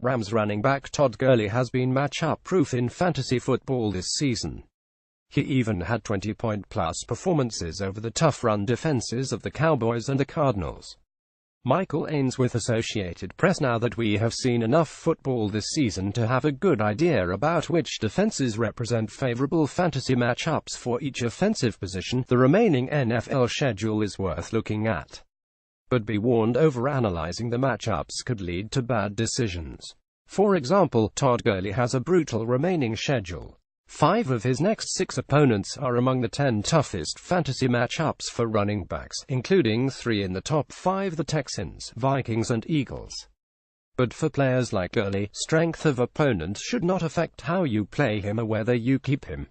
Rams running back Todd Gurley has been matchup-proof in fantasy football this season. He even had 20-point-plus performances over the tough run defenses of the Cowboys and the Cardinals. Michael Ains with Associated Press: now that we have seen enough football this season to have a good idea about which defenses represent favorable fantasy matchups for each offensive position, the remaining NFL schedule is worth looking at. But be warned, overanalyzing the matchups could lead to bad decisions. For example, Todd Gurley has a brutal remaining schedule. 5 of his next 6 opponents are among the 10 toughest fantasy matchups for running backs, including 3 in the top 5: the Texans, Vikings and Eagles. But for players like Gurley, strength of opponent should not affect how you play him or whether you keep him.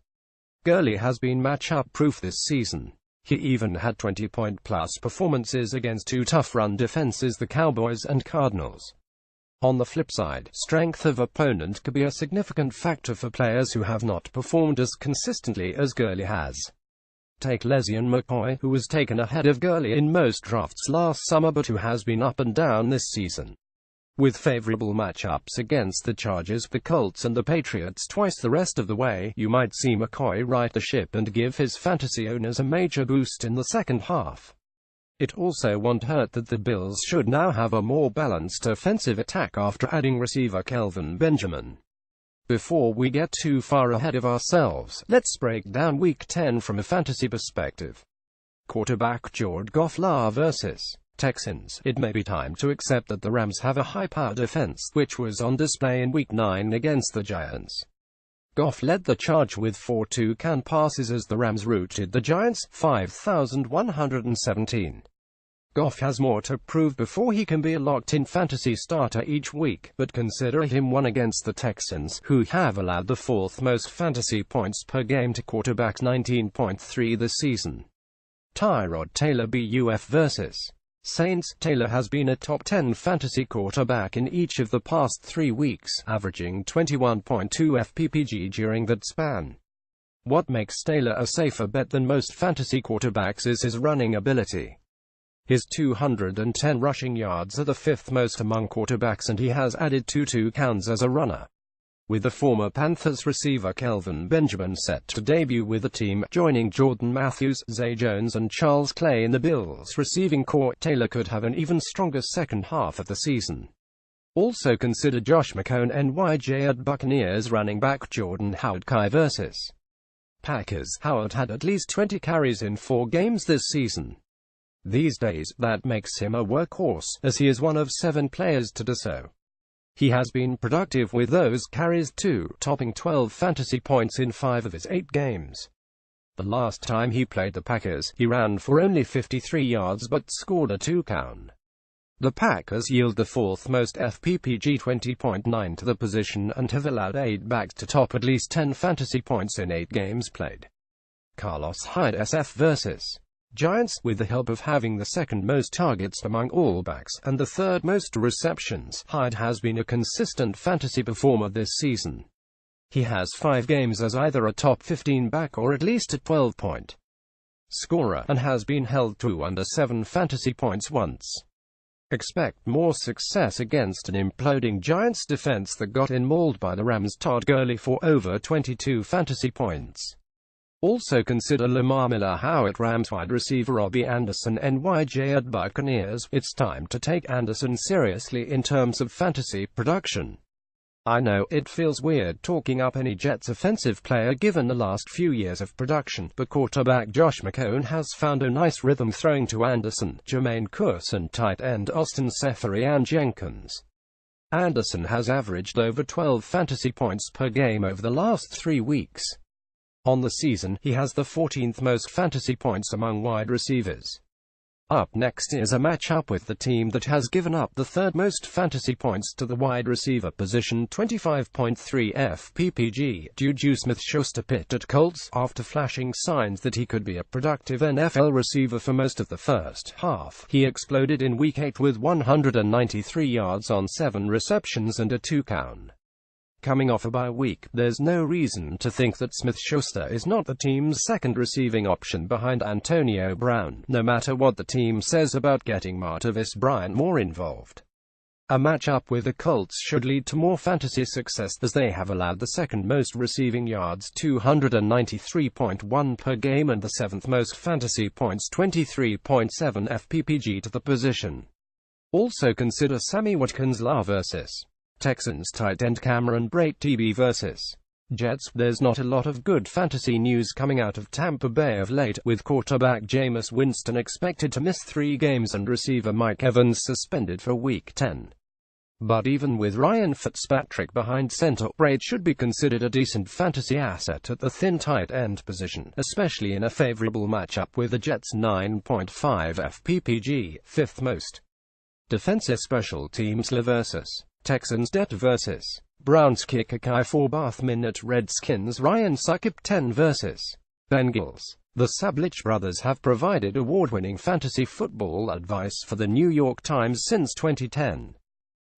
Gurley has been matchup-proof this season. He even had 20-point-plus performances against 2 tough run defenses, the Cowboys and Cardinals. On the flip side, strength of opponent could be a significant factor for players who have not performed as consistently as Gurley has. Take LeSean McCoy, who was taken ahead of Gurley in most drafts last summer but who has been up and down this season. With favorable matchups against the Chargers, the Colts and the Patriots twice the rest of the way, you might see McCoy right the ship and give his fantasy owners a major boost in the second half. It also won't hurt that the Bills should now have a more balanced offensive attack after adding receiver Kelvin Benjamin. Before we get too far ahead of ourselves, let's break down Week 10 from a fantasy perspective. Quarterback Jared Goff vs. Texans. It may be time to accept that the Rams have a high-powered defense, which was on display in Week 9 against the Giants. Goff led the charge with 4 touchdown passes as the Rams routed the Giants, 5,117. Goff has more to prove before he can be a locked-in fantasy starter each week, but consider him one against the Texans, who have allowed the 4th most fantasy points per game to quarterbacks, 19.3 this season. Tyrod Taylor BUF vs. Saints. Taylor has been a top 10 fantasy quarterback in each of the past 3 weeks, averaging 21.2 FPPG during that span. What makes Taylor a safer bet than most fantasy quarterbacks is his running ability. His 210 rushing yards are the 5th most among quarterbacks, and he has added 2 touchdowns as a runner. With the former Panthers receiver Kelvin Benjamin set to debut with the team, joining Jordan Matthews, Zay Jones and Charles Clay in the Bills' receiving corps, Taylor could have an even stronger second half of the season. Also consider Josh McCown NYJ at Buccaneers running back Jordan Howard vs. Packers. Howard had at least 20 carries in 4 games this season. These days, that makes him a workhorse, as he is one of 7 players to do so. He has been productive with those carries too, topping 12 fantasy points in 5 of his 8 games. The last time he played the Packers, he ran for only 53 yards but scored a touchdown. The Packers yield the 4th most FPPG, 20.9 to the position, and have allowed 8 backs to top at least 10 fantasy points in 8 games played. Carlos Hyde SF vs. Giants. With the help of having the 2nd most targets among all backs, and the 3rd most receptions, Hyde has been a consistent fantasy performer this season. He has 5 games as either a top 15 back or at least a 12-point scorer, and has been held to under 7 fantasy points once. Expect more success against an imploding Giants defense that got mauled by the Rams' Todd Gurley for over 22 fantasy points. Also consider Lamar Miller at Rams wide receiver Robbie Anderson NYJ at Buccaneers. It's time to take Anderson seriously in terms of fantasy production. I know, it feels weird talking up any Jets offensive player given the last few years of production, but quarterback Josh McCown has found a nice rhythm throwing to Anderson, Jermaine Kearse and tight end Austin Seferian-Jenkins. Anderson has averaged over 12 fantasy points per game over the last 3 weeks. On the season, he has the 14th most fantasy points among wide receivers. Up next is a matchup with the team that has given up the 3rd most fantasy points to the wide receiver position, 25.3 FPPG. Juju Smith-Schuster pit at Colts. After flashing signs that he could be a productive NFL receiver for most of the first half, he exploded in Week 8 with 193 yards on 7 receptions and a touchdown. Coming off a bye week, there's no reason to think that Smith-Schuster is not the team's 2nd receiving option behind Antonio Brown, no matter what the team says about getting Martavis Bryant more involved. A matchup with the Colts should lead to more fantasy success, as they have allowed the second most receiving yards, 293.1 per game, and the seventh most fantasy points, 23.7 FPPG, to the position. Also consider Sammy Watkins vs. Texans tight end Cameron Brate TB vs. Jets. There's not a lot of good fantasy news coming out of Tampa Bay of late, with quarterback Jameis Winston expected to miss 3 games and receiver Mike Evans suspended for Week 10. But even with Ryan Fitzpatrick behind center, Brate should be considered a decent fantasy asset at the thin tight end position, especially in a favorable matchup with the Jets. 9.5 FPPG, fifth most. Defensive special teams vs. Texans. Det vs. Browns kicker Kai Forbath-Min at Redskins. Ryan Succop 10 vs. Bengals. The Sablich brothers have provided award-winning fantasy football advice for the New York Times since 2010.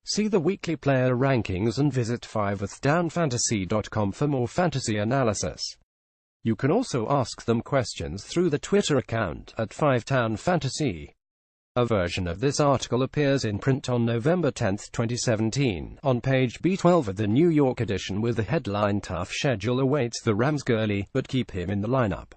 See the weekly player rankings and visit 5thdownfantasy.com for more fantasy analysis. You can also ask them questions through the Twitter account at 5townfantasy. A version of this article appears in print on November 10, 2017, on page B12 of the New York edition, with the headline "Tough schedule awaits the Rams. Gurley, but keep him in the lineup."